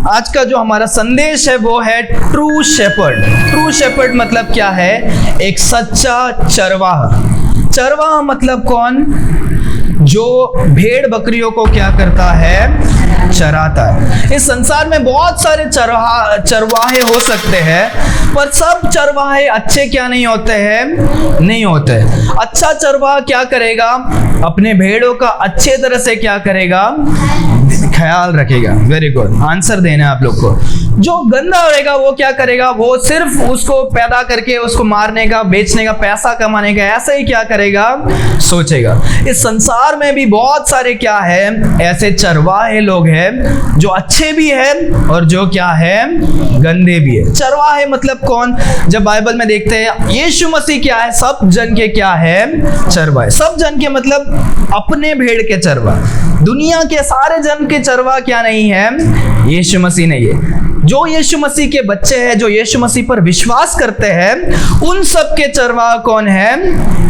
आज का जो हमारा संदेश है वो है ट्रू शेपर्ड। ट्रू शेपर्ड मतलब क्या है? एक सच्चा चरवाहा। चरवाहा मतलब कौन? जो भेड़ बकरियों को क्या करता है? चराता है। इस संसार में बहुत सारे चरवाहे हो सकते हैं, पर सब चरवाहे अच्छे क्या नहीं होते हैं? नहीं होते। अच्छा चरवाहा क्या करेगा? अपने भेड़ों का अच्छे तरह से क्या करेगा? ख्याल रखेगा। वेरी गुड, आंसर देना है आप लोग को। जो गंदा रहेगा वो क्या करेगा? वो सिर्फ उसको पैदा करके उसको मारने का, बेचने का, पैसा कमाने का, ऐसा ही क्या करेगा? सोचेगा। इस संसार में भी बहुत सारे क्या है? ऐसे चरवाहे लोग हैं जो अच्छे भी हैं और जो क्या है? गंदे भी है। चरवाहे मतलब कौन? जब बाइबल में देखते हैं यीशु मसीह क्या है? सब जन के क्या है? चरवाहे। सब जन के मतलब अपने भेड़ के चरवाहे। दुनिया के सारे जन के चरवाहा क्या नहीं है? यीशु मसीह नहीं है। जो यीशु मसीह के बच्चे हैं, जो यीशु मसीह पर विश्वास करते हैं, उन सब के चरवाहा कौन है?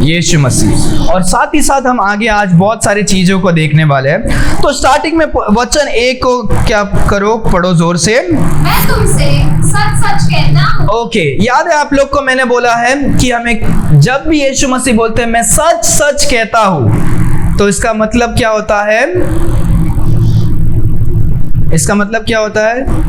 यीशु मसीह। और साथ ही साथ हम आगे आज बहुत सारी चीजों को देखने वाले हैं। तो स्टार्टिंग में वचन 1 को क्या करो? पढ़ो जोर से। मैं तुमसे सच सच कहता हूँ। ओके, याद है आप लोग को मैंने बोला है कि हमें जब भी यीशु मसीह बोलते हैं मैं सच सच कहता हूँ, तो इसका मतलब क्या होता है? इसका मतलब क्या होता है?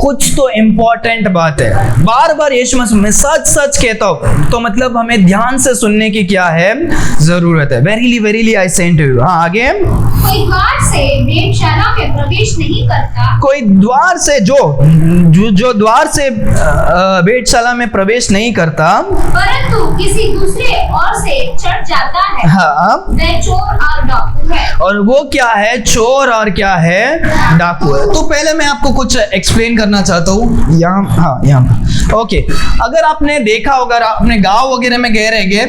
कुछ तो इम्पोर्टेंट बात है। बार बार यीशु मसीह मैं सच सच कहता हूँ, तो मतलब हमें ध्यान से सुनने की क्या है? जरूरत है। वेरीली आई से टू यू। हाँ, आगे। कोई द्वार से भेड़शाला में प्रवेश नहीं करता। कोई द्वार से जो द्वार से भेड़शाला में प्रवेश नहीं करता, परंतु किसी दूसरे ओर से चढ़ जाता है। हाँ, वह चोर और डाकू है। और वो क्या है? चोर और क्या है? डाकू है। तो पहले मैं आपको कुछ एक्सप्लेन करना चाहता हूँ। यहाँ ओके, अगर आपने देखा होगा, अपने गांव वगैरह में गए रहेंगे,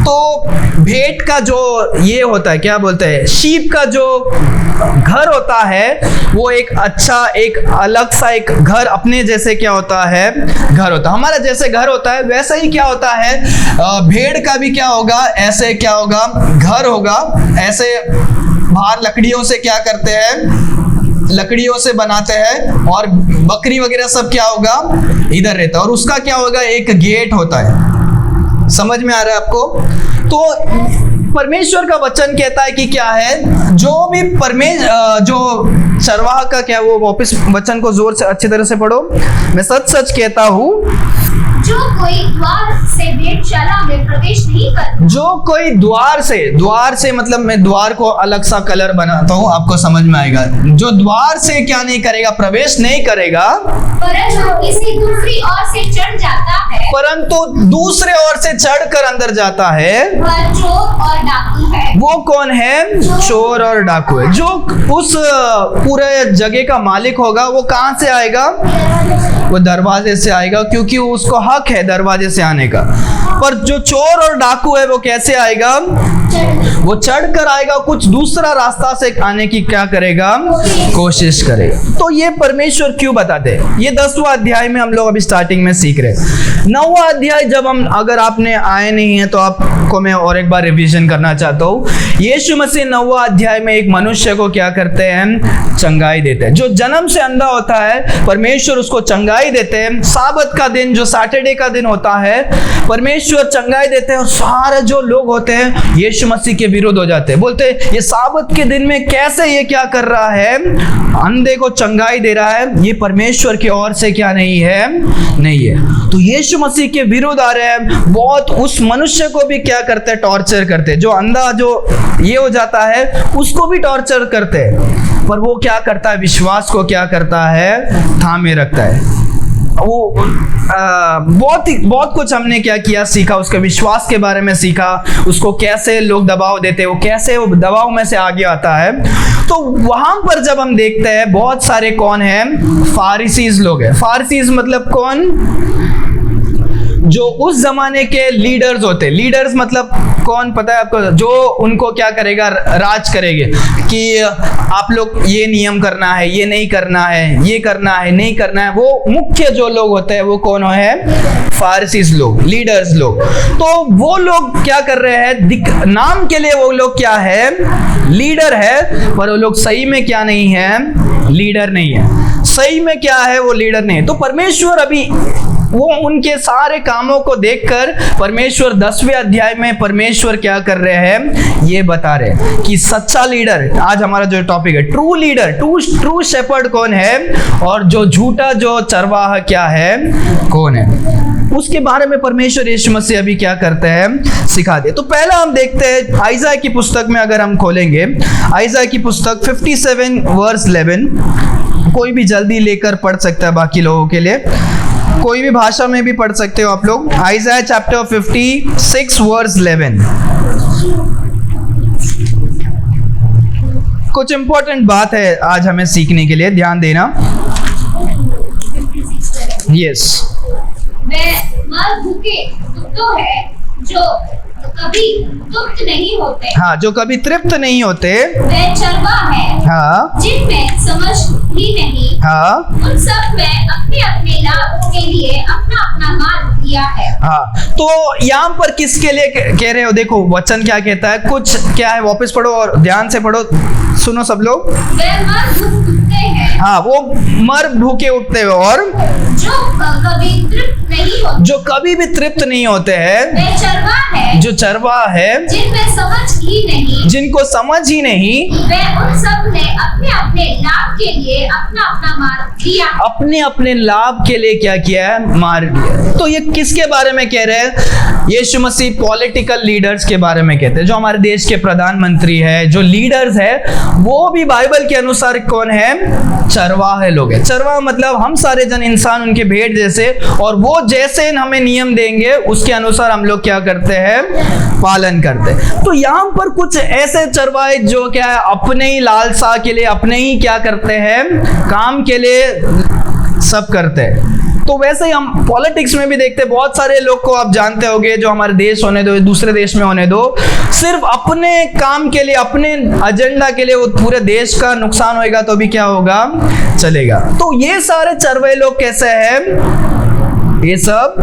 तो भेड़ का जो ये होता है, क्या बोलते हैं, शीप का जो घर होता है, वो एक अच्छा, एक अलग सा एक घर अपने जैसे क्या होता है? घर होता है। हमारा जैसे घर होता है वैसा ही क्या होता है? भेड़ का भी क्या होगा? ऐसे क्या होगा? घर होगा। ऐसे बाहर लकड़ियों से क्या करते हैं? लकड़ियों से बनाते हैं, और बकरी वगैरह सब क्या होगा? इधर रहता है। और उसका क्या होगा? एक गेट होता है। समझ में आ रहा है आपको? तो परमेश्वर का वचन कहता है कि क्या है? जो भी जो चरवाहा का क्या, वो वापस वचन को जोर से अच्छी तरह से पढ़ो। मैं सच सच कहता हूँ, जो कोई द्वार से भेड़शाला में प्रवेश नहीं करता। जो कोई द्वार से मतलब मैं द्वार को अलग सा कलर बनाता हूँ, आपको समझ में आएगा। जो द्वार से क्या नहीं करेगा? प्रवेश नहीं करेगा, परंतु किसी दूसरी ओर से चढ़ जाता है। परंतु दूसरे ओर से चढ़कर अंदर जाता है, वह चोर और डाकू है। वो कौन है? चोर और डाकू है। जो उस पूरे जगह का मालिक होगा, वो कहाँ से आएगा? वो दरवाजे से आएगा, क्योंकि उसको हक है दरवाजे से आने का। पर जो चोर और डाकू है वो कैसे आएगा? वो चढ़कर आएगा, कुछ दूसरा रास्ता से आने की क्या करेगा? कोशिश करेगा। तो ये परमेश्वर क्यों बताते हैं? ये 10वां अध्याय में हम लोग अभी स्टार्टिंग में सीख रहे हैं। 9वां अध्याय जब हम, अगर आपने आए नहीं है तो आपको मैं और एक बार रिवीजन करना चाहता हूँ। यीशु मसीह 9वां अध्याय में एक मनुष्य को क्या करते हैं? चंगाई देते हैं। जो जन्म से अंधा होता है, परमेश्वर उसको चंगाई देते हैं। साबत का दिन, जो सैटरडे का दिन होता है, परमेश्वर चंगाई देते हैं। और सारे जो लोग होते हैं यीशु मसीह के विरुद्ध हो जाते हैं, बोलते हैं ये साबत के दिन में कैसे ये क्या कर रहा है? अंधे को चंगाई दे रहा है। ये परमेश्वर की ओर से क्या नहीं है? नहीं है। तो यीशु मसीह के विरुद्ध आ रहे हैं। बहुत उस मनुष्य को भी क्या करते हैं? टॉर्चर करते हैं। जो अंधा जो ये हो जाता है उसको भी टॉर्चर करते हैं, पर वो क्या करता है? विश्वास को क्या करता है? थामे रखता है। वो बहुत कुछ हमने क्या किया, सीखा, उसके विश्वास के बारे में सीखा, उसको कैसे लोग दबाव देते हैं, वो कैसे वो दबाव में से आगे आता है। तो वहां पर जब हम देखते हैं बहुत सारे कौन है? फारिसीज लोग हैं। फारिसीज मतलब कौन? जो उस जमाने के लीडर्स होते। लीडर्स मतलब कौन पता है आपको? जो उनको क्या करेगा? राज करेंगे कि आप लोग ये नियम करना है, ये नहीं करना है, ये करना है, नहीं करना है। वो मुख्य जो लोग होते हैं वो कौन है? फारिसीज लोग, लीडर्स लोग। तो वो लोग क्या कर रहे हैं? नाम के लिए वो लोग क्या है? लीडर है, पर वो लोग सही में क्या नहीं है? लीडर नहीं है। सही में क्या है, वो लीडर नहीं है। तो परमेश्वर अभी वो उनके सारे कामों को देखकर परमेश्वर 10वें अध्याय में परमेश्वर क्या कर रहे हैं, ये बता रहे हैं कि सच्चा लीडर, आज हमारा जो टॉपिक है ट्रू लीडर, ट्रू शेपर्ड कौन है, और जो झूठा जो चरवाहा क्या है, कौन है, उसके बारे में परमेश्वर यीशु मसीह अभी क्या करते हैं, सिखा दे। तो पहला हम देखते हैं आइज़ाया की पुस्तक में, अगर हम खोलेंगे आइज़ाया की पुस्तक 57 वर्स 11, कोई भी जल्दी लेकर पढ़ सकता है, बाकी लोगों के लिए कोई भी भाषा में भी पढ़ सकते हो आप लोग। Isaiah chapter 56 verse 11। कुछ इंपॉर्टेंट बात है आज हमें सीखने के लिए, ध्यान देना। यस, वह भूखे तो है जो कभी तृप्त नहीं होते। हाँ, जो कभी तृप्त नहीं होते। वह चरवाहा है, हाँ, जिनमें समझ ही नहीं। हाँ, उन सब में अपने अपने लाभ के लिए अपना अपना मार्ग दिया है। हाँ। तो यहाँ पर किसके लिए कह रहे हो, देखो वचन क्या कहता है, कुछ क्या है, वापस पढ़ो और ध्यान से पढ़ो, सुनो सब लोग। वह मर भूख उठते हैं। हाँ, वो मर भूखे उठते हैं, और जो कभी भी तृप्त नहीं होते हैं। वह चरवाहा है, जो चरवाहा है, जिनमें समझ ही नहीं, जिनको समझ ही नहीं। वह उन सब ने अपने अपने लाभ के लिए अपना अपना मार्ग दिया। अपने अपने लाभ के लिए क्या किया है, मार्ग दिया। तो ये किसके बारे में कह रहे हैं, यीशु मसीह पॉलिटिकल लीडर्स के बारे में कहते हैं, जो हमारे देश के प्रधानमंत्री है, जो लीडर्स है, वो भी बाइबल के अनुसार कौन है, चरवाहे लोग है। चरवाहा मतलब हम सारे जन इंसान उनके भेड़ जैसे, और वो जैसे हमें नियम देंगे उसके अनुसार हम लोग क्या करते हैं, पालन करते हैं। तो यहाँ पर कुछ ऐसे चरवाहे जो क्या है, अपने ही लालसा के लिए, अपने ही क्या करते हैं, काम के लिए सब करते हैं। तो वैसे ही हम पॉलिटिक्स में भी देखते हैं, बहुत सारे लोग को आप जानते होंगे, जो हमारे देश होने दो, दूसरे देश में होने दो, सिर्फ अपने काम के लिए, अपने एजेंडा के लिए, वो पूरे देश का नुकसान होएगा तो भी क्या होगा, चलेगा। तो ये सारे चरवाहे लोग कैसे हैं, ये सब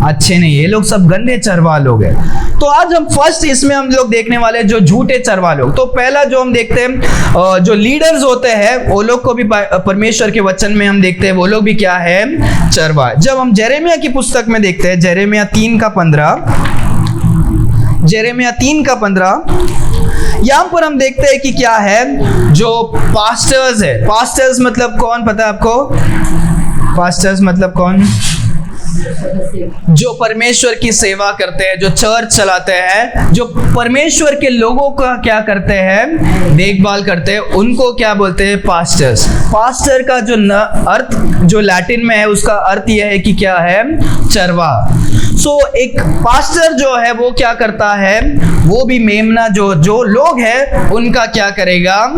अच्छे नहीं, ये लोग सब गंदे चरवाहा लोग हैं। तो आज हम फर्स्ट इसमें हम लोग देखने वाले जो झूठे चरवाहा लोग। तो पहला जो हम देखते हैं, जो लीडर्स होते हैं वो लोग को भी परमेश्वर के वचन में हम देखते हैं, वो लोग भी क्या है, चरवाहा। जब हम यिर्मयाह की पुस्तक में देखते हैं, यिर्मयाह 3:15, यिर्मयाह 3:15, यहाँ पर हम देखते हैं कि क्या है, जो पास्टर्स है, पास्टर्स मतलब कौन, पता है आपको, पास्टर्स मतलब कौन, जो परमेश्वर की सेवा करते हैं, जो चर्च चलाते हैं, जो परमेश्वर के लोगों का क्या करते हैं, देखभाल करते हैं, उनको क्या बोलते हैं, पास्टर्स। पास्टर का जो अर्थ जो लैटिन में है, उसका अर्थ यह है कि क्या है, चरवाहा। सो एक पास्टर जो है वो क्या करता है, वो भी मेमना जो लोग हैं उनका क्या करेगा,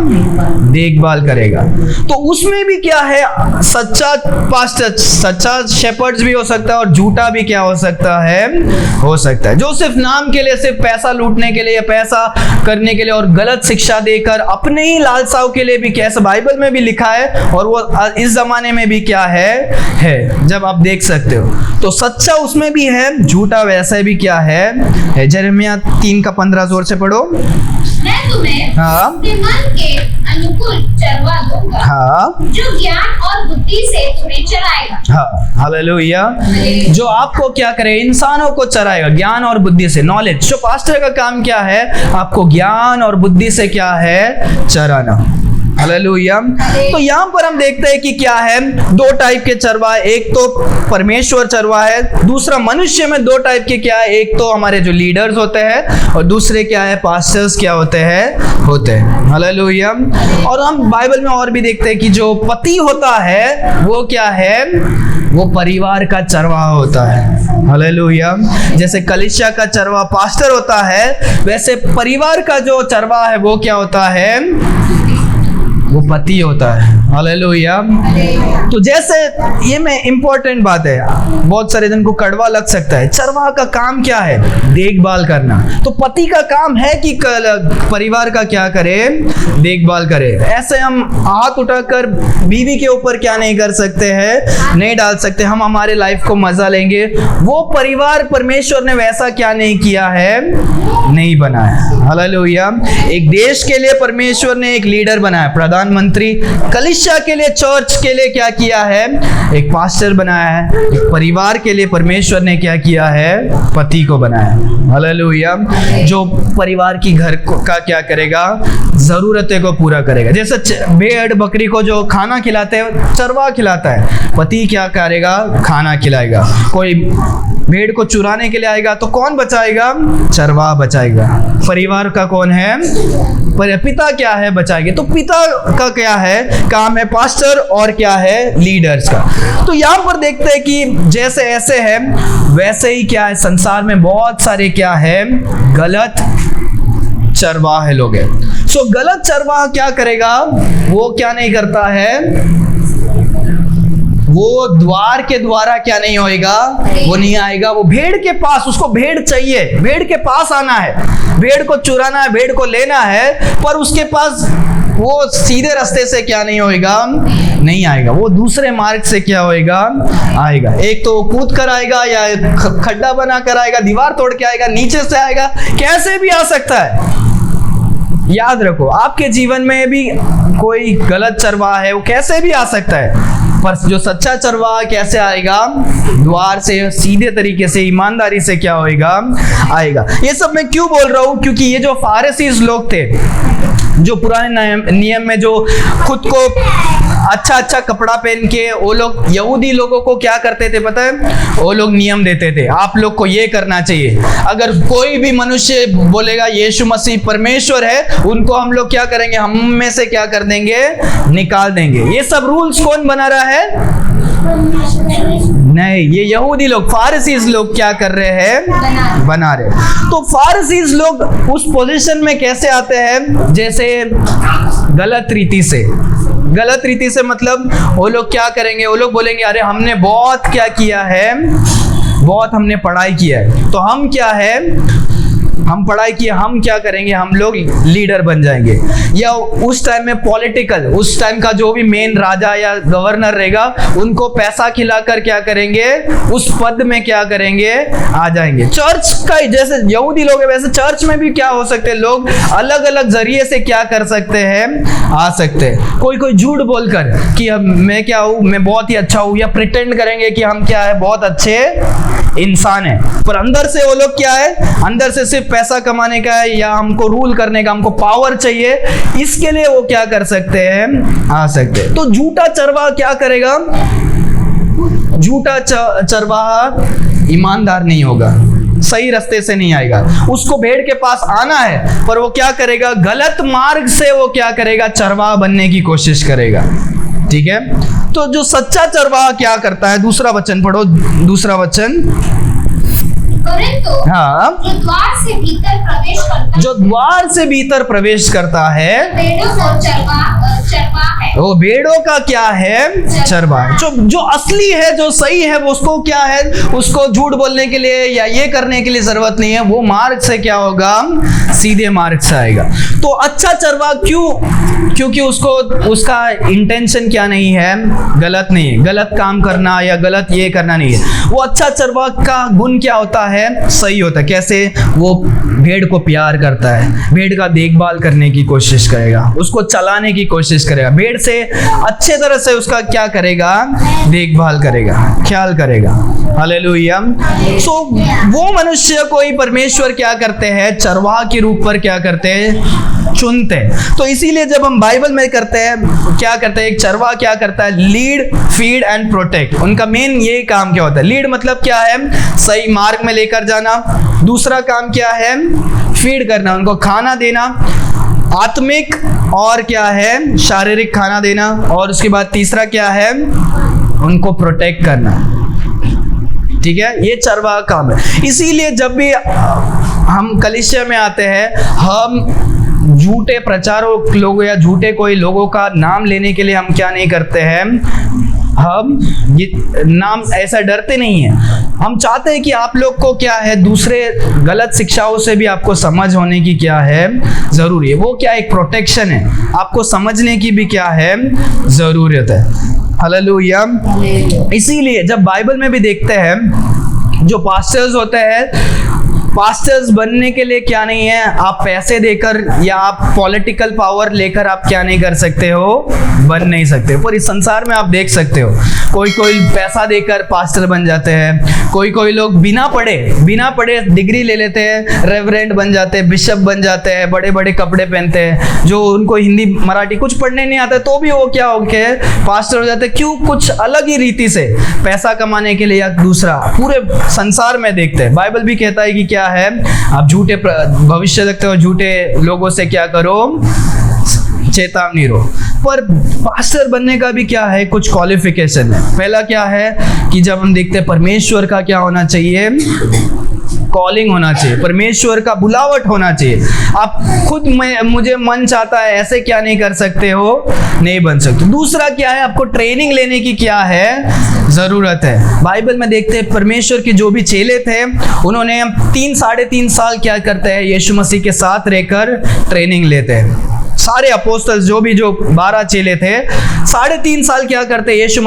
देखभाल करेगा। तो उसमें भी क्या है, सच्चा पास्टर, सच्चा शेपर्ड्स भी हो सकता है, और झूठा भी क्या हो सकता है, जो सिर्फ नाम के लिए, सिर्फ पैसा लूटने के लिए, पैसा करने के लिए, और गलत शिक्षा देकर अपने ही लालसाओं के लिए भी, कैसे बाइबल में भी लिखा है, और वो इस जमाने में भी क्या है, जब आप देख सकते हो। तो सच्चा उसमें भी है, झूठा वैसे भी क्या है। यिर्मयाह 3:15 जोर से पढ़ो। मैं तुम्हें अपने मन के अनुकूल चरवा दूंगा, हाँ, जो ज्ञान और बुद्धि से तुम्हें चराएगा। हाँ, हालेलुया। जो आपको क्या करे, इंसानों को चराएगा, ज्ञान और बुद्धि से, नॉलेज। जो पास्टर का काम क्या है, आपको ज्ञान और बुद्धि से क्या है, चराना। हालेलुया। तो यहाँ पर हम देखते हैं कि क्या है, दो टाइप के चरवाहा, एक तो परमेश्वर चरवाहा है, दूसरा मनुष्य में दो टाइप के क्या है, एक तो हमारे जो लीडर्स होते हैं, और दूसरे क्या है, पास्टर्स क्या होते हैं। हालेलुया। और हम बाइबल में और भी देखते हैं कि जो पति होता है वो क्या है, वो परिवार का चरवाहा होता है। हालेलुया। जैसे कलीसिया का चरवाहा पास्टर होता है, वैसे परिवार का जो चरवाहा है वो क्या होता है, वो पति होता है। हालेलुया। तो जैसे ये में इंपॉर्टेंट बात है, बहुत सारे जन को कड़वा लग सकता है, चरवाहा का काम क्या है, देखभाल करना। तो पति का काम है कि परिवार का क्या करे, देखभाल करे। ऐसे हम हाथ उठाकर बीवी के ऊपर क्या नहीं कर सकते हैं, नहीं डाल सकते, हम हमारे लाइफ को मजा लेंगे। वो परिवार परमेश्वर ने वैसा क्या नहीं किया है, नहीं बनाया। हालेलुया। एक देश के लिए परमेश्वर ने एक लीडर बनाया, प्रधान प्रधानमंत्री, कलीसिया के लिए, चर्च के लिए क्या किया है? एक पास्टर बनाया है। एक परिवार के लिए परमेश्वर ने क्या किया है? पति को बनाया है। हालेलुया। जो परिवार की घर का क्या करेगा? जरूरतें को पूरा करेगा। जैसे भेड़ बकरी को जो खाना खिलाते हैं, चरवा खिलाता है, पति क्या करेगा? खाना खिलाएगा। कोई भेड़ को चुराने के लिए आएगा तो कौन बचाएगा? चरवा बचाएगा। परिवार का कौन है? पिता क्या है? बचाएंगे। तो पिता का क्या है? काम है पास्टर और क्या है? लीडर्स का। तो यहाँ पर देखते हैं कि जैसे ऐसे है वैसे ही क्या है, संसार में बहुत सारे क्या है? गलत चरवाहे लोग हैं। सो गलत चरवाहा क्या करेगा? वो क्या नहीं करता है? वो द्वार के द्वारा क्या नहीं होएगा? वो नहीं आएगा। वो भेड़ के पास, उसको भेड़ चाहिए, भेड़ के पास आना है, भेड़ को चुराना है, भेड़ को लेना है, पर उसके पास वो सीधे रास्ते से क्या नहीं होएगा? नहीं आएगा। वो दूसरे मार्ग से क्या होएगा? आएगा। एक तो कूद कर आएगा, या खड्डा बना कर आएगा, दीवार तोड़ के आएगा, नीचे से आएगा, कैसे भी आ सकता है। याद रखो, आपके जीवन में भी कोई गलत चरवाहा है, वो कैसे भी आ सकता है, पर जो सच्चा चरवाहा कैसे आएगा? द्वार से, सीधे तरीके से, ईमानदारी से क्या होएगा? आएगा। ये सब मैं क्यों बोल रहा हूं? क्योंकि ये जो फारिसीज लोग थे, जो पुराने नियम में जो खुद को अच्छा अच्छा कपड़ा पहन के, वो लोग यहूदी लोगों को क्या करते थे पता है? वो लोग नियम देते थे, आप लोग को ये करना चाहिए। अगर कोई भी मनुष्य बोलेगा यीशु मसीह परमेश्वर है, उनको हम लोग क्या करेंगे? हम में से क्या कर देंगे? निकाल देंगे। ये सब रूल्स कौन बना रहा है? नहीं, ये यहूदी लोग, फारिसीज लोग क्या कर रहे हैं? बना रहे। तो फारिसीज लोग उस पोजीशन में कैसे आते हैं? जैसे गलत रीति से। गलत रीति से मतलब वो लोग क्या करेंगे? वो लोग बोलेंगे अरे हमने बहुत क्या किया है, बहुत हमने पढ़ाई किया है, तो हम क्या है, हम पढ़ाई किए, हम क्या करेंगे? हम लोग लीडर बन जाएंगे। या उस टाइम में पॉलिटिकल, उस टाइम का जो भी मेन राजा या गवर्नर रहेगा, उनको पैसा खिलाकर क्या करेंगे? उस पद में क्या करेंगे? आ जाएंगे। चर्च का जैसे यहूदी लोग है, वैसे चर्च में भी क्या हो सकते हैं? लोग अलग अलग जरिए से क्या कर सकते हैं? आ सकते हैं। कोई कोई झूठ बोलकर कि मैं क्या हूँ, मैं बहुत ही अच्छा हूँ, या प्रिटेंड करेंगे कि हम क्या है, बहुत अच्छे इंसान है, पर अंदर से वो लोग क्या है? अंदर से सिर्फ पैसा कमाने का है, या हमको रूल करने का, हमको पावर चाहिए, इसके लिए वो क्या कर सकते हैं? आ सकते हैं। तो झूठा चरवाहा क्या करेगा? झूठा चरवाहा ईमानदार नहीं होगा, सही रास्ते से नहीं आएगा। उसको भेड़ के पास आना है, पर वो क्या करेगा? गलत मार्ग से वो क्या करेगा? चरवाहा बनने की कोशिश करेगा। ठीक है। तो जो सच्चा चरवाहा क्या करता है? दूसरा वचन पढ़ो, दूसरा वचन। हाँ, जो द्वार से भीतर प्रवेश करता है, जो द्वार से भीतर प्रवेश करता है, भेड़ों को चरवा है। वो भेड़ों का क्या है? चरवा है। जो असली है, जो सही है, वो उसको क्या है? उसको झूठ बोलने के लिए या ये करने के लिए जरूरत नहीं है। वो मार्ग से क्या होगा? सीधे मार्ग से आएगा। तो अच्छा चरवा क्यों? क्योंकि उसको, उसका इंटेंशन क्या नहीं है? गलत नहीं है, गलत काम करना या गलत ये करना नहीं है। वो अच्छा चरवा का गुण क्या होता है? सही होता है। कैसे? वो भेड़ को प्यार करता है, भेड़ का देखभाल करने की कोशिश करेगा, उसको चलाने की कोशिश करेगा, भेड़ से अच्छे तरह से उसका क्या करेगा? देखभाल करेगा, ख्याल करेगा। हालेलुया। सो वो मनुष्य को ही परमेश्वर क्या करते हैं? चरवाहा के रूप पर क्या करते हैं? चुनते हैं। तो इसीलिए जब हम बाइबल में करते हैं, क्या करते हैं? एक चरवाहा क्या करता है? Lead, feed and protect. उनका मेन ये काम क्या होता है? लीड मतलब क्या है? सही मार्ग में लेकर जाना। दूसरा काम क्या है? फीड करना, उनको खाना देना, आत्मिक और क्या है? शारीरिक खाना देना। और उसके बाद तीसरा क्या है? उनको प्रोटेक्ट करना। ठीक है, ये चरवाहा काम है। इसीलिए जब भी हम कलीसिया में आते हैं, हम झूठे प्रचारक लोगों या झूठे कोई लोगों का नाम लेने के लिए हम क्या नहीं करते हैं? हम ये नाम ऐसा डरते नहीं है। हम चाहते हैं कि आप लोग को क्या है? दूसरे गलत शिक्षाओं से भी आपको समझ होने की क्या है? जरूरी है। वो क्या एक प्रोटेक्शन है, आपको समझने की भी क्या है? जरूरत है। हालेलुया। इसीलिए जब बाइबल में भी देखते हैं, जो पास्टर्स होते हैं पास्टर्स बनने के लिए क्या नहीं है, आप पैसे देकर या आप पॉलिटिकल पावर लेकर आप क्या नहीं कर सकते हो, बन नहीं सकते। पर इस संसार में आप देख सकते हो कोई कोई पैसा देकर पास्टर बन जाते हैं, कोई कोई लोग बिना पढ़े डिग्री ले लेते हैं, रेवरेंड बन जाते हैं, बिशप बन जाते हैं, बड़े बड़े कपड़े पहनते हैं, जो उनको हिंदी मराठी कुछ पढ़ने नहीं आता तो भी वो क्या हो गए, पास्टर हो जाते हैं। क्यों? कुछ अलग ही रीति से पैसा कमाने के लिए या दूसरा पूरे संसार में देखते हैं। बाइबल भी कहता है कि क्या है, आप झूठे भविष्य देखते हो, झूठे लोगों से क्या करो, चेतावनी रहो। पर पास्टर बनने का भी क्या है, कुछ क्वालिफिकेशन है। पहला क्या है कि जब हम देखते हैं परमेश्वर का क्या होना चाहिए, कॉलिंग होना चाहिए, परमेश्वर का बुलावट होना चाहिए। आप खुद मुझे मन चाहता है ऐसे क्या नहीं कर सकते हो, नहीं बन सकते। दूसरा क्या है, आपको ट्रेनिंग लेने की क्या है, जरूरत है। बाइबल में देखते हैं परमेश्वर के जो भी चेले थे उन्होंने 3-3.5 साल क्या करते हैं, यीशु मसीह के साथ रहकर ट्रेनिंग लेते हैं। सारे अपोस्टल्स जो 12 चेले थे 3.5 साल क्या करते, यीशु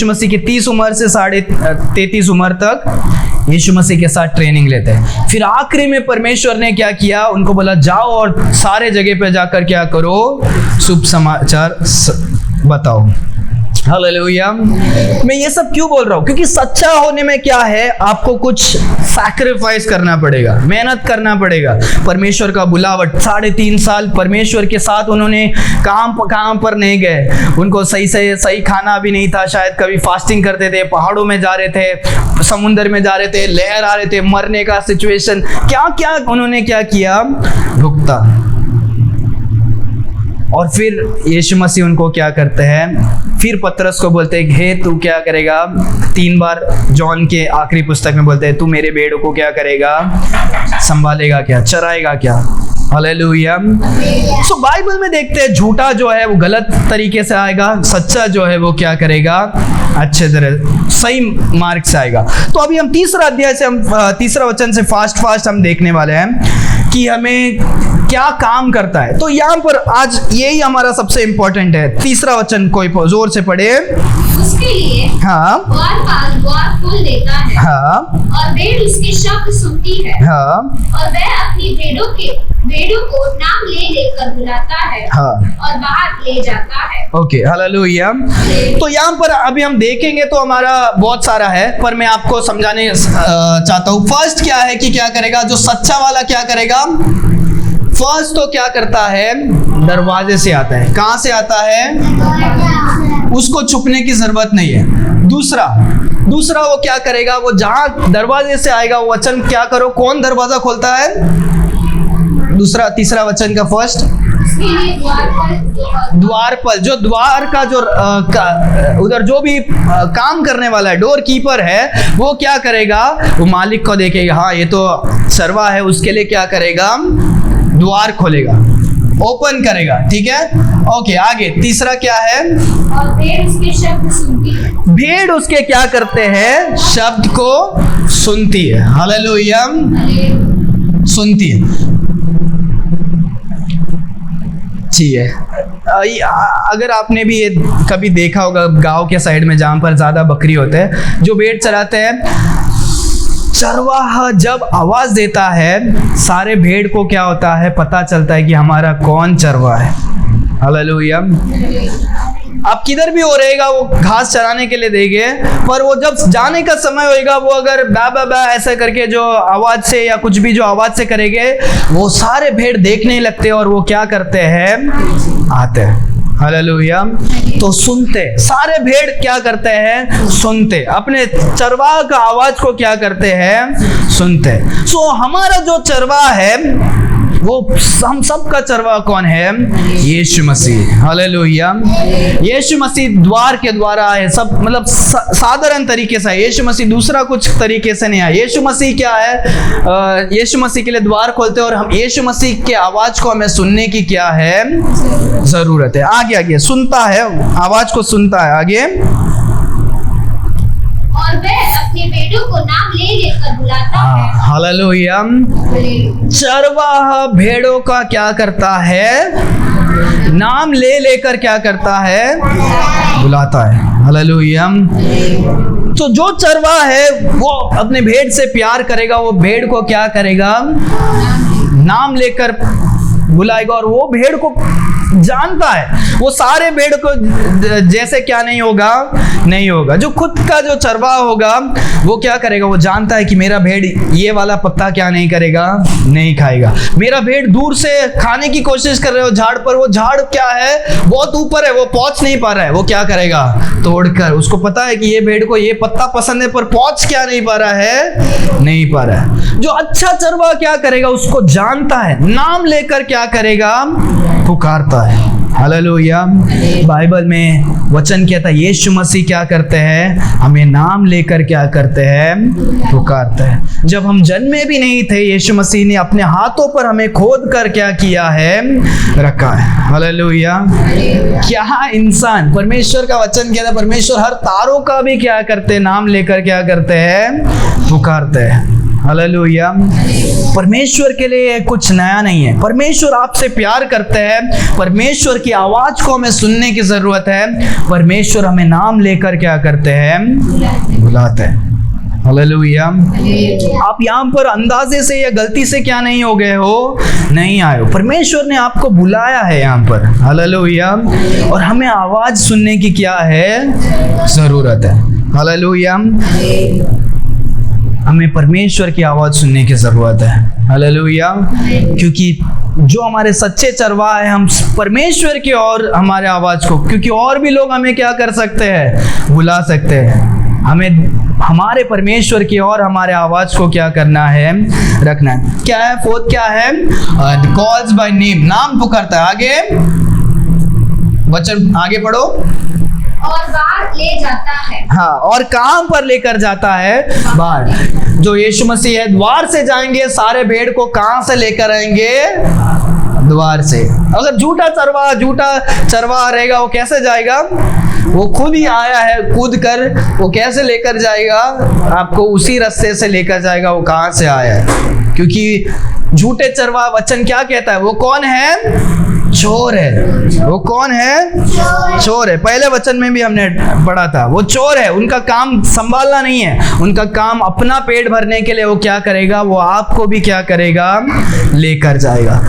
मसीह की 30 उम्र से 33 उम्र तक यीशु मसीह के साथ ट्रेनिंग लेते हैं। फिर आखिरी में परमेश्वर ने क्या किया, उनको बोला जाओ और सारे जगह पे जाकर क्या करो, शुभ समाचार बताओ। हालेलुया। मैं ये सब क्यों बोल रहा हूँ, क्योंकि सच्चा होने में क्या है, आपको कुछ सैक्रिफाइस करना पड़ेगा, मेहनत करना पड़ेगा। परमेश्वर का बुलावट 3.5 साल परमेश्वर के साथ उन्होंने काम पर नहीं गए, उनको सही खाना भी नहीं था, शायद कभी फास्टिंग करते थे, पहाड़ों में जा रहे थे, समुद्र में जा रहे थे, लहर आ रहे थे, मरने का सिचुएशन, क्या क्या उन्होंने क्या किया, भुगता। और फिर यीशु मसीह उनको क्या करते हैं, फिर पतरस को बोलते हैं हे तू क्या करेगा, 3 बार जॉन के आखिरी पुस्तक में बोलते हैं तू मेरे भेड़ों को क्या करेगा, संभालेगा क्या, चराएगा क्या। हालेलुया। सो बाइबल में देखते हैं झूठा जो है वो गलत तरीके से आएगा, सच्चा जो है वो क्या करेगा, अच्छे तरह सही मार्ग से आएगा। तो अभी हम तीसरा अध्याय से हम तीसरा वचन से फास्ट हम देखने वाले हैं कि हमें क्या काम करता है। तो यहाँ पर आज यही हमारा सबसे इंपॉर्टेंट है। तीसरा वचन कोई जोर से पढ़े। उसके लिए हाँ द्वार खोल देता है, हाँ, और भेड़ उसके शब्द सुनती है, हाँ, और वह अपनी भेड़ों को नाम ले लेकर बुलाता है, हाँ, और बाहर ले जाता है। Okay, hallelujah. तो यहाँ पर अभी हम देखेंगे तो हमारा बहुत सारा है, पर मैं आपको समझाने चाहता हूँ। फर्स्ट क्या है कि क्या करेगा, जो सच्चा वाला क्या करेगा, फर्स्ट तो क्या करता है, दरवाजे से आता है। कहाँ से आता है, उसको छुपने की जरूरत नहीं है। दूसरा वो क्या करेगा, वो जहां दरवाजे से आएगा वो वचन क्या करो, कौन दरवाजा खोलता है, तीसरा वचन का फर्स्ट, द्वारपाल, जो द्वार का जो उधर जो भी काम करने वाला है, डोर कीपर है, वो क्या करेगा, वो मालिक को देखेगा, हाँ ये तो सर्वा है, उसके लिए क्या करेगा, द्वार खोलेगा, ओपन करेगा। ठीक है, ओके। आगे तीसरा क्या है, और भेड़ उसके शब्द सुनती है। भेड़ उसके क्या करते हैं, शब्द को सुनती है। हालेलुया, सुनती है। ठीक है, अगर आपने भी ये कभी देखा होगा गांव के साइड में जहां पर ज्यादा बकरी होते हैं, जो भेड़ चराते हैं, चरवाहा जब आवाज देता है सारे भेड़ को क्या होता है, पता चलता है कि हमारा कौन चरवाहा है। हालेलुया। आप किधर भी हो रहेगा, वो घास चराने के लिए देंगे, पर वो जब जाने का समय होएगा, वो अगर बा बा बा ऐसा करके जो आवाज से या कुछ भी जो आवाज से करेंगे, वो सारे भेड़ देखने लगते हैं और वो क्या करते हैं, आते हैं। हालेलुया। तो सुनते, सारे भेड़ क्या करते हैं, सुनते, अपने चरवाहा का आवाज को क्या करते हैं, सुनते। सो हमारा जो चरवाहा है, वो हम सब का चरवाहा कौन है, यीशु मसीह। हालेलुया। यीशु मसीह द्वार के द्वारा है, सब मतलब साधारण तरीके से। यीशु मसीह दूसरा कुछ तरीके से नहीं आया। यीशु मसीह क्या है, यीशु मसीह के लिए द्वार खोलते हैं, और हम यीशु मसीह के आवाज को हमें सुनने की क्या है, जरूरत है। आगे सुनता है, आवाज को सुनता है। आगे, और वह अपने भेड़ों को नाम ले लेकर बुलाता है। हालेलुया। चरवाहा भेड़ों का क्या करता है, नाम ले लेकर क्या करता है, बुलाता है। हालेलुया। तो जो चरवा है वो अपने भेड़ से प्यार करेगा, वो भेड़ को क्या करेगा, नाम लेकर बुलाएगा। और वो भेड़ को जानता है, वो सारे भेड़ को जैसे क्या नहीं होगा। जो खुद का जो चरवाहा होगा वो क्या करेगा, वो जानता है कि मेरा भेड़ ये वाला पत्ता क्या नहीं करेगा, नहीं खाएगा। मेरा भेड़ दूर से खाने की कोशिश कर रहे हो झाड़ पर, वो झाड़ क्या है, बहुत ऊपर है, वो पहुंच नहीं पा रहा है, वो क्या करेगा, तोड़कर। उसको पता है कि ये भेड़ को ये पत्ता पसंद है पर पहुंच क्या नहीं पा रहा है, नहीं पा रहा है। जो अच्छा चरवाहा क्या करेगा, उसको जानता है, नाम लेकर क्या करेगा, पुकारता है। हालेलुया। बाइबल में वचन कहता है यीशु मसीह क्या करते हैं, हमें नाम लेकर क्या करते हैं, पुकारते हैं। जब हम जन्मे भी नहीं थे, यीशु मसीह ने अपने हाथों पर हमें खोद कर क्या किया है, रखा है। हालेलुया। क्या इंसान, परमेश्वर का वचन कहता है परमेश्वर हर तारों का भी क्या करते हैं, नाम लेकर क्या करते हैं, पुकारते हैं। हालेलुया। परमेश्वर के लिए कुछ नया नहीं है, परमेश्वर आपसे प्यार करते हैं, परमेश्वर की आवाज को हमें सुनने की जरूरत है, परमेश्वर हमें नाम लेकर क्या करते हैं, बुलाते हैं। हालेलुया। आप यहाँ पर अंदाजे से या गलती से क्या नहीं हो गए हो, नहीं आए हो, परमेश्वर ने आपको बुलाया है यहाँ पर। हालेलुया। और हमें आवाज सुनने की क्या है, जरूरत है। हालेलुया। हमें परमेश्वर की आवाज सुनने की जरूरत है। हालेलुया। क्योंकि जो हमारे सच्चे चरवाहा है, हम परमेश्वर की और हमारे आवाज को, क्योंकि और भी लोग हमें क्या कर सकते हैं, बुला सकते हैं, हमें हमारे परमेश्वर की और हमारे आवाज को क्या करना है, रखना है। क्या है, फोर्थ क्या है, कॉल्स बाय नेम, नाम पुकारता है। आगे वचन आगे पढ़ो। और बाहर ले जाता है। हाँ, और कहां पर लेकर जाता है, बाहर। जो यीशु मसीह है, द्वार से जाएंगे, सारे भेड़ को कहां से लेकर आएंगे, द्वार से। अगर झूठा चरवाहा रहेगा, वो कैसे जाएगा, वो खुद ही आया है कूद कर, वो कैसे लेकर जाएगा, आपको उसी रास्ते से लेकर जाएगा, वो कहां से आया है। क्योंकि झूठे चरवाहा, वचन क्या कहता है, वो कौन है, चोर है। वो कौन है, चोर है। पहले वचन में भी हमने पढ़ा था, वो चोर है, उनका काम संभालना नहीं है, उनका काम अपना पेट भरने के लिए वो क्या करेगा, वो आपको भी क्या करेगा, लेकर जाएगा।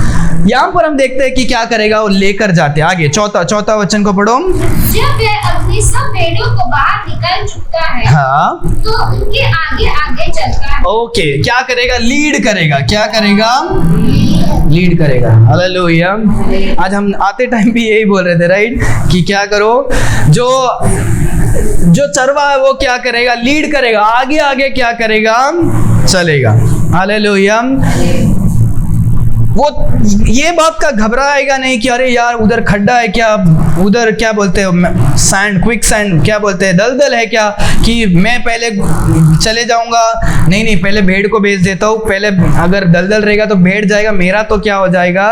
यहाँ पर हम देखते हैं कि क्या करेगा, वो लेकर जाते हैं। आगे चौथा वचन को पढ़ो। जब वह अपनी सब भेड़ों को बाहर निकल चुका है, हाँ, तो उनके आगे आगे चलता है। ओके, क्या करेगा, लीड करेगा। क्या करेगा, लीड करेगा। हालेलुया। आज हम आते टाइम भी यही बोल रहे थे, राइट, कि क्या करो, जो चरवा है वो क्या करेगा, लीड करेगा, आगे आगे क्या करेगा, चलेगा। हालेलुया। वो ये बात का घबराएगा नहीं कि अरे यार उधर खड्डा है क्या, उधर क्या बोलते हैं सैंड, क्विक सैंड क्या बोलते हैं, दलदल है क्या, कि मैं पहले चले जाऊंगा। नहीं, पहले भेड़ को भेज देता हूँ, पहले अगर दलदल रहेगा तो भेड़ जाएगा, मेरा तो क्या हो जाएगा,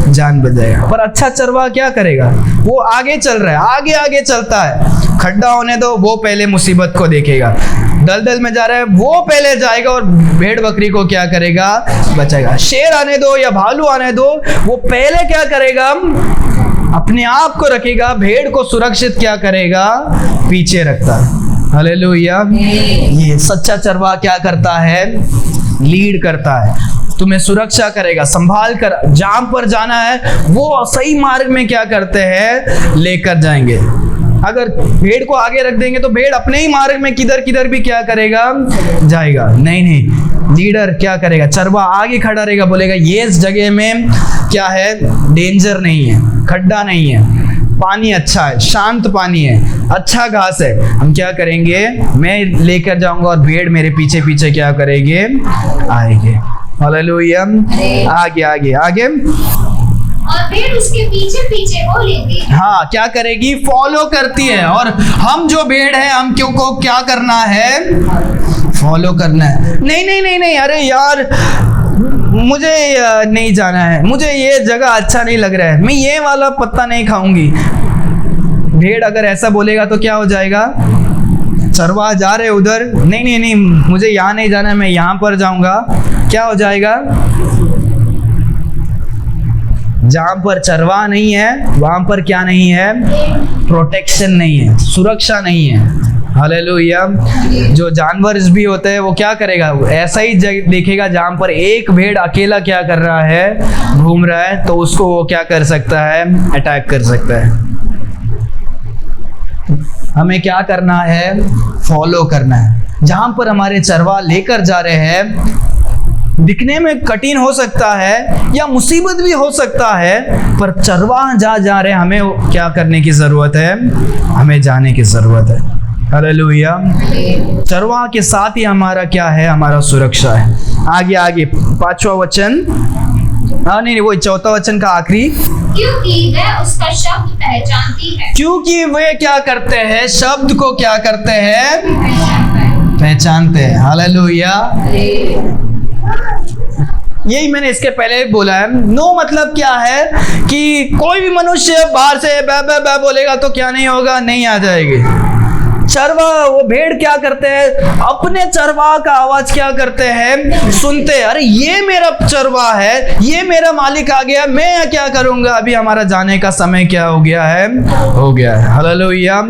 जान बच जाएगा। पर अच्छा चरवाहा क्या करेगा, वो आगे चल रहा है, आगे आगे चलता है। खड्डा होने दो, वो पहले मुसीबत को देखेगा। दलदल में जा रहा है, वो पहले जाएगा और भेड़ बकरी को क्या करेगा, बचाएगा। शेर आने दो या भालू आने दो, वो पहले क्या करेगा, अपने आप को रखेगा, भेड़ को सुरक्षित क्या करेगा, पीछे रखता है। हालेलुया। ये सच्चा चरवाहा क्या करता है, लीड करता है, तुम्हें सुरक्षा करेगा, संभाल कर जहां पर जाना है वो सही मार्ग में क्या करते हैं, लेकर जाएंगे। अगर भेड़ को आगे रख देंगे तो भेड़ अपने ही मार्ग में किधर किधर भी क्या करेगा, जाएगा। नहीं, लीडर क्या करेगा, चरवा आगे खड़ा रहेगा, बोलेगा ये इस जगह में क्या है, डेंजर नहीं है, खड्डा नहीं है, पानी अच्छा है, शांत पानी है, अच्छा घास है, हम क्या करेंगे, मैं लेकर जाऊंगा और भेड़ मेरे पीछे पीछे क्या करेंगे, आएंगे। हालेलुया। आगे आगे आगे, और भेड़ उसके पीछे पीछे हो लेती है। हाँ, क्या करेगी, फॉलो करती है। और हम जो भेड़ है, हम क्यों को क्या करना है, फॉलो करना है। नहीं, अरे यार मुझे नहीं जाना है, मुझे ये जगह अच्छा नहीं लग रहा है, मैं ये वाला पत्ता नहीं खाऊंगी। भेड़ अगर ऐसा बोलेगा तो क्या हो जाएगा, चरवाहा जा रहे उधर, नहीं, मुझे यहाँ नहीं जाना है, मैं यहाँ पर जाऊंगा, क्या हो जाएगा, जहां पर चरवाहा नहीं है वहां पर क्या नहीं है, प्रोटेक्शन नहीं है, सुरक्षा नहीं है। हालेलुया। जो जानवर भी होते हैं वो क्या करेगा, ऐसा ही देखेगा जहां पर एक भेड़ अकेला क्या कर रहा है, घूम रहा है, तो उसको वो क्या कर सकता है, अटैक कर सकता है। हमें क्या करना है, फॉलो करना है। जहां पर हमारे चरवा लेकर जा रहे हैं, दिखने में कठिन हो सकता है या मुसीबत भी हो सकता है, पर चरवाहा जहाँ जा रहे हैं हमें क्या करने की जरूरत है, हमें जाने की जरूरत है। हालेलुया। चरवाहा के साथ ही हमारा क्या है, हमारा सुरक्षा है। आगे आगे 5वां वचन, नहीं वो 4था वचन का आखिरी, क्योंकि वह उसका शब्द पहचानती है। क्योंकि वे क्या करते हैं, शब्द को क्या करते हैं, पहचानते हैं। हालेलुया। यही मैंने इसके पहले बोला है। नो मतलब क्या है कि कोई भी मनुष्य बाहर से बै बै बै बोलेगा तो क्या नहीं होगा, नहीं आ जाएगी। चरवा, वो भेड़ क्या करते हैं, अपने चरवा का आवाज क्या करते हैं, सुनते हैं। अरे ये मेरा चरवा है, ये मेरा मालिक आ गया, मैं क्या करूंगा, अभी हमारा जाने का समय क्या हो गया है, हो गया है। हालेलुया।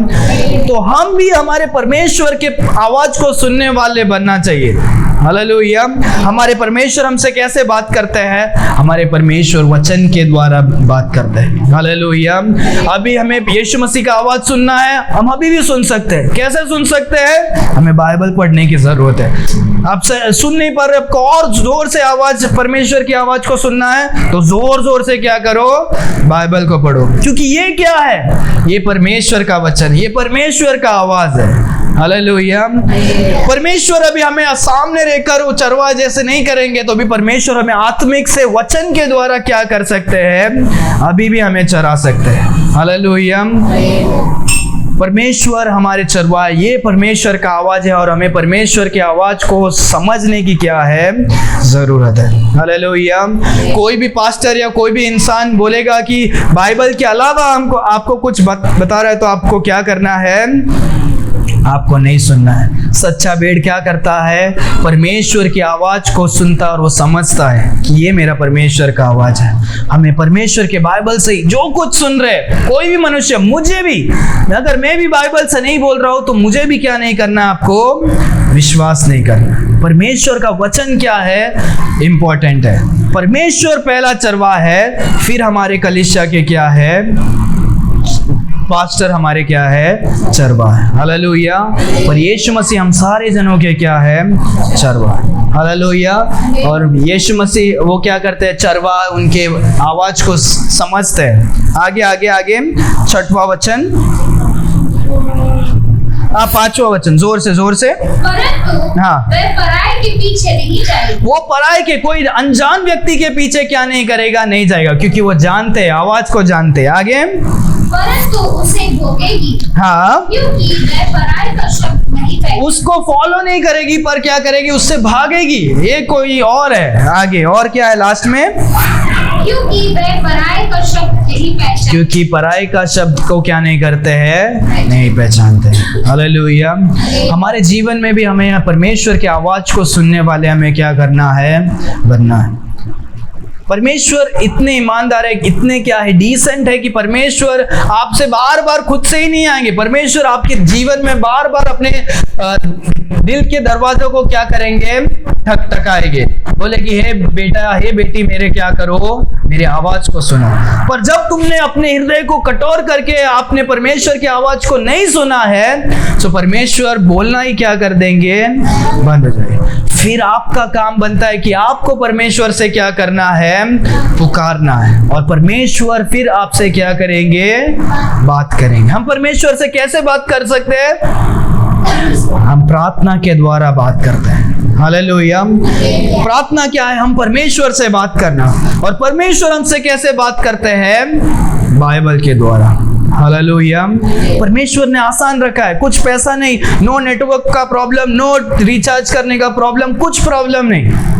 तो हम भी हमारे परमेश्वर के आवाज को सुनने वाले बनना चाहिए। हालेलुया। हमारे परमेश्वर हमसे कैसे बात करते हैं, हमारे परमेश्वर वचन के द्वारा बात करते हैं। हालेलुया। अभी हमें यीशु मसीह का आवाज सुनना है, हम अभी भी सुन सकते हैं। कैसे सुन सकते हैं, हमें बाइबल पढ़ने की जरूरत है। आप सुन नहीं पा रहे, आपको और जोर से आवाज, परमेश्वर की आवाज को सुनना है, तो जोर जोर से क्या करो, बाइबल को पढ़ो। क्योंकि ये क्या है, ये परमेश्वर का वचन, ये परमेश्वर का आवाज है। हालेलुया। परमेश्वर अभी हमें सामने रहकर वो चरवा जैसे नहीं करेंगे, तो भी परमेश्वर हमें आत्मिक से वचन के द्वारा क्या कर सकते हैं, अभी भी हमें चरा सकते हैं। हालेलुया। परमेश्वर हमारे चरवा, ये परमेश्वर का आवाज है और हमें परमेश्वर की आवाज को समझने की क्या है, जरूरत है। हालेलुया। कोई भी पास्टर या कोई भी इंसान बोलेगा कि बाइबल के अलावा हमको आपको कुछ बता रहा है, तो आपको क्या करना है, आपको नहीं सुनना है। सच्चा भेड़ क्या करता है, परमेश्वर की आवाज को सुनता और वो समझता है कि ये मेरा परमेश्वर का आवाज है। हमें परमेश्वर के बाइबल से जो कुछ सुन रहे, कोई भी मनुष्य, मुझे भी, अगर मैं भी बाइबल से नहीं बोल रहा हूं, तो मुझे भी क्या नहीं करना, आपको विश्वास नहीं करना। परमेश्वर का वचन क्या है, इंपॉर्टेंट है। परमेश्वर पहला चरवा है, फिर हमारे कलीसिया के क्या है, पास्टर हमारे क्या है, चरवा है। हालेलुया। पर यीशु मसीह हम सारे जनों के क्या है, चरवा। हालेलुया। और यीशु मसीह वो क्या करते हैं, चरवा उनके आवाज को समझते हैं। आगे आगे आगे 6वां वचन, 5वां वचन, जोर से। परंतु हाँ, वह पराये के पीछे नहीं जाएगा। वो पराये के, कोई अनजान व्यक्ति के पीछे क्या नहीं करेगा, नहीं जाएगा, क्योंकि वो जानते हैं, आवाज को जानते हैं। आगे, परंतु उसे भोगेगी, हाँ, क्योंकि वह पराये का शब्द नहीं पहचानती। उसको फॉलो नहीं करेगी, पर क्या करेगी, उससे भागेगी। ये कोई और है। आगे और क्या है लास्ट में, क्योंकि वह पराये का शब्द नहीं पहचानती। क्योंकि पराये का शब्द को क्या नहीं करते हैं, नहीं पहचानते। हालेलुया। हमारे जीवन में भी हमें परमेश्वर की आवाज को सुनने वाले हमें क्या करना है, बनना है। परमेश्वर इतने ईमानदार है, इतने क्या है, डिसेंट है कि परमेश्वर आपसे बार बार खुद से ही नहीं आएंगे। परमेश्वर आपके जीवन में बार बार अपने दिल के दरवाजों को क्या करेंगे, ठकठकाएंगे, बोले कि हे बेटा, हे बेटी, मेरे क्या करो, मेरी आवाज को सुनो। पर जब तुमने अपने हृदय को कठोर करके आपने परमेश्वर की आवाज को नहीं सुना है, तो परमेश्वर बोलना ही क्या कर देंगे, बंद हो जाएगा। फिर आपका काम बनता है कि आपको परमेश्वर से क्या करना है, पुकारना है, और परमेश्वर फिर आपसे क्या करेंगे, बात करेंगे। हम परमेश्वर से कैसे बात कर सकते हैं, हम प्रार्थना के द्वारा बात करते हैं। हालेलुया। प्रार्थना क्या है, हम परमेश्वर से बात करना, और परमेश्वर हमसे कैसे बात करते हैं, बाइबल के द्वारा। हालेलुया। परमेश्वर ने आसान रखा है, कुछ पैसा नहीं, नो नेटवर्क का प्रॉब्लम, नो रिचार्ज करने का प्रॉब्लम, कुछ प्रॉब्लम नहीं।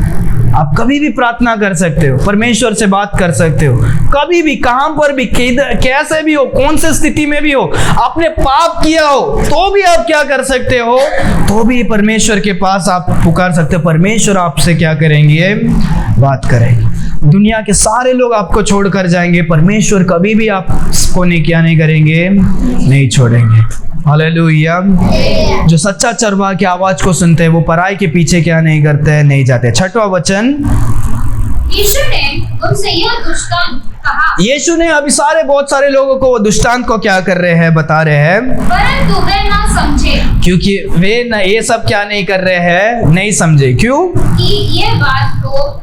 आप कभी भी प्रार्थना कर सकते हो, परमेश्वर से बात कर सकते हो, कभी भी, कहां पर भी, कैसे भी हो, कौन से स्थिति में भी हो, आपने पाप किया हो तो भी आप क्या कर सकते हो, तो भी परमेश्वर के पास आप पुकार सकते हो। परमेश्वर आपसे क्या करेंगे, बात करेंगे। दुनिया के सारे लोग आपको छोड़कर जाएंगे, परमेश्वर कभी भी आपको क्या नहीं करेंगे, नहीं छोड़ेंगे। हालेलुया। जो सच्चा चरवाहा की आवाज को सुनते हैं वो पराई के पीछे क्या नहीं करते हैं, नहीं जाते। 6वां वचन, यीशु ने उनसे यह दृष्टांत कहा, यीशु ने अभी बहुत सारे लोगों को वो दृष्टांत को क्या कर रहे हैं, बता रहे हैं, परंतु वे न समझे, क्योंकि वे न ये सब क्या नहीं कर रहे हैं, नहीं समझे। क्यों? कि ये बात तो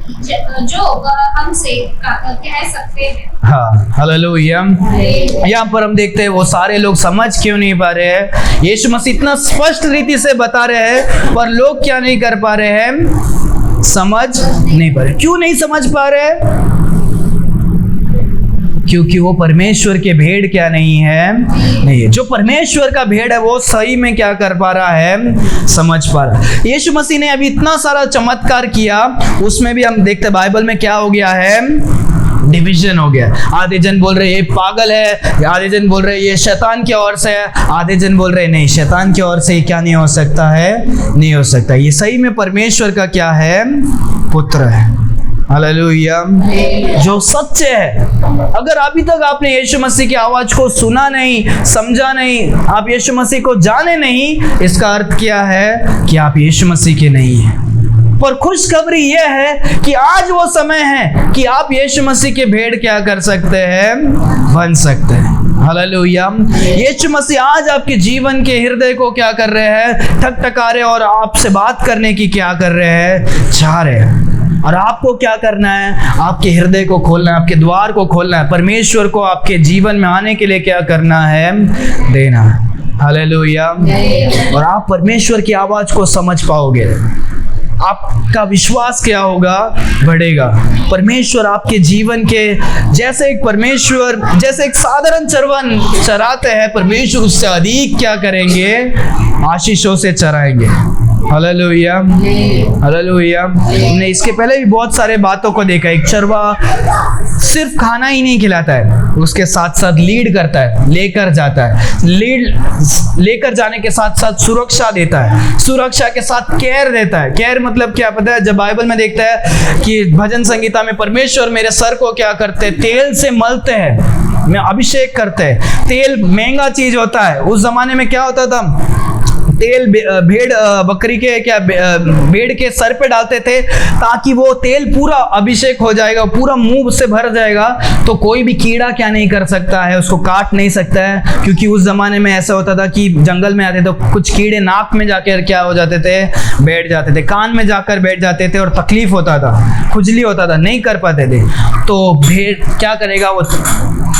जो वह हमसे कह सकते हैं। हाँ, हालेलुया। यहाँ पर हम देखते हैं वो सारे लोग समझ क्यों नहीं पा रहे हैं। यीशु मसीह इतना स्पष्ट रीति से बता रहे हैं पर लोग क्या नहीं कर पा रहे हैं, समझ नहीं पा रहे। क्यों नहीं समझ पा रहे हैं? क्योंकि वो परमेश्वर के भेड़ क्या नहीं है, नहीं है। जो परमेश्वर का भेड़ है वो सही में क्या कर पा रहा है, समझ पा रहा है। यीशु मसीह ने अभी इतना सारा चमत्कार किया, उसमें भी हम देखते बाइबल में क्या हो गया है, डिवीजन हो गया। आधे जन बोल रहे ये पागल है, आधे जन बोल रहे ये शैतान की ओर से है, आधे जन बोल रहे नहीं शैतान की ओर से ये क्या नहीं हो सकता है, नहीं हो सकता। ये सही में परमेश्वर का क्या है, पुत्र है। हालेलुया। जो सच्चे है। अगर अभी तक आपने यीशु मसीह की आवाज को सुना नहीं, समझा नहीं, आप यीशु मसीह को जाने नहीं, इसका अर्थ क्या है कि आप यीशु मसीह के नहीं हैं। पर खुशखबरी यह है कि आज वो समय है कि आप यीशु मसीह के भेड़ क्या कर सकते हैं, बन सकते हैं। हालेलुया। यीशु मसीह आज आपके जीवन के हृदय को क्या कर रहे हैं, ठकठका रहे और आपसे बात करने की क्या कर रहे हैं, चाह रहे हैं। और आपको क्या करना है, आपके हृदय को खोलना है, आपके द्वार को खोलना है, परमेश्वर को आपके जीवन में आने के लिए क्या करना है, देना है। हालेलुया। और आप परमेश्वर की आवाज को समझ पाओगे, आपका विश्वास क्या होगा, बढ़ेगा। परमेश्वर आपके जीवन के जैसे एक साधारण चरवाहा चराते हैं, परमेश्वर उससे अधिक क्या करेंगे, आशीषों से चराएंगे। Hallelujah, hallelujah. हमने इसके पहले भी बहुत सारे बातों को देखा। एक चरवाहा सिर्फ खाना ही नहीं खिलाता है, उसके साथ साथ लीड करता है, लेकर जाता है। लेकर जाने के साथ साथ सुरक्षा देता है, सुरक्षा के साथ केयर देता है। केयर मतलब क्या पता है? जब बाइबल में देखता है कि भजन संगीता में परमेश्वर मेरे सर को क्या करते हैं, तेल से मलते हैं, मैं अभिषेक करते हैं। तेल महंगा चीज होता है। उस जमाने में क्या होता था, तेल बकरी के भेड़ के सर पे डालते थे ताकि वो तेल पूरा अभिषेक हो जाएगा, पूरा मुंह से भर जाएगा, तो कोई भी कीड़ा क्या नहीं कर सकता है, उसको काट नहीं सकता है। क्योंकि उस जमाने में ऐसा होता था कि जंगल में आते तो कुछ कीड़े नाक में जाकर क्या हो जाते थे, बैठ जाते थे, कान में जाकर बैठ जाते थे और तकलीफ होता था, खुजली होता था, नहीं कर पाते थे। तो भेड़ क्या करेगा, वो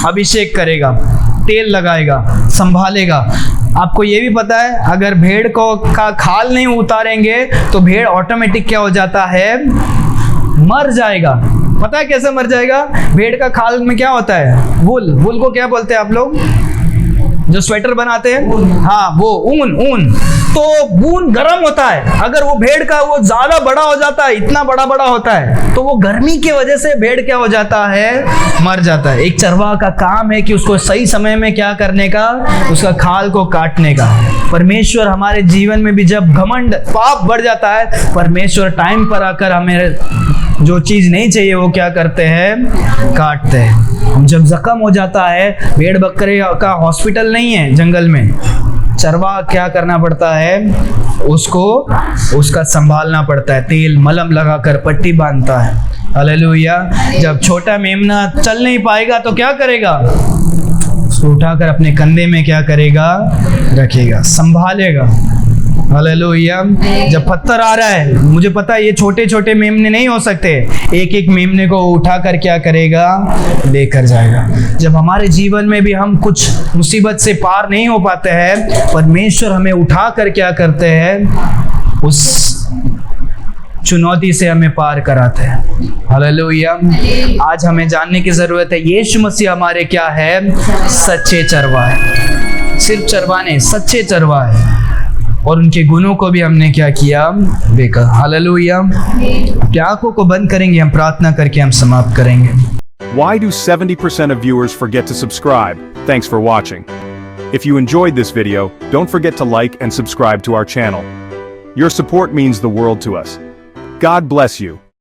अभिषेक करेगा, तेल लगाएगा, संभालेगा। आपको ये भी पता है अगर भेड़ का खाल नहीं उतारेंगे तो भेड़ ऑटोमेटिक क्या हो जाता है, मर जाएगा। पता है कैसे मर जाएगा? भेड़ का खाल में क्या होता है, वूल को क्या बोलते हैं आप लोग, जो स्वेटर बनाते हैं, हाँ वो ऊन। तो ऊन गर्म होता है। अगर वो भेड़ का वो ज्यादा बड़ा हो जाता है, इतना बड़ा होता है, तो वो गर्मी की वजह से भेड़ क्या हो जाता है, मर जाता है। एक चरवाहा का काम है कि उसको सही समय में क्या करने का, उसका खाल को काटने का। परमेश्वर हमारे जीवन में भी जब घमंड पाप बढ़ जाता है, परमेश्वर टाइम पर आकर हमें जो चीज नहीं चाहिए वो क्या करते हैं, काटते हैं। हम जब जख्म हो जाता है, भेड़ बकरे का हॉस्पिटल नहीं है जंगल में, चरवाहा क्या करना पड़ता है, उसको उसका संभालना पड़ता है, तेल मलहम लगाकर पट्टी बांधता है। हालेलुया। जब छोटा मेमना चल नहीं पाएगा तो क्या करेगा, उसको उठाकर अपने कंधे में क्या करेगा, रखेगा, संभालेगा। हालेलुया। जब पत्थर आ रहा है, मुझे पता है ये छोटे छोटे मेमने नहीं हो सकते, एक एक मेमने को उठाकर क्या करेगा, लेकर जाएगा। जब हमारे जीवन में भी हम कुछ मुसीबत से पार नहीं हो पाते हैं, परमेश्वर हमें उठाकर क्या करते हैं, उस चुनौती से हमें पार कराते हैं। हालेलुया। आज हमें जानने की जरूरत है यीशु मसीह हमारे क्या है, सच्चे चरवाहे। सिर्फ चरवाहे नहीं, सच्चे चरवाहे। और उनके गुणों को भी हमने क्या किया, देखा। हालेलुया। अपनी आंखों को बंद करेंगे, हम प्रार्थना करके हम समाप्त करेंगे। Why do 70% of viewers forget to subscribe? Thanks for watching. If you enjoyed this video, don't forget to like and subscribe to our channel. Your support means the world to us. God bless you.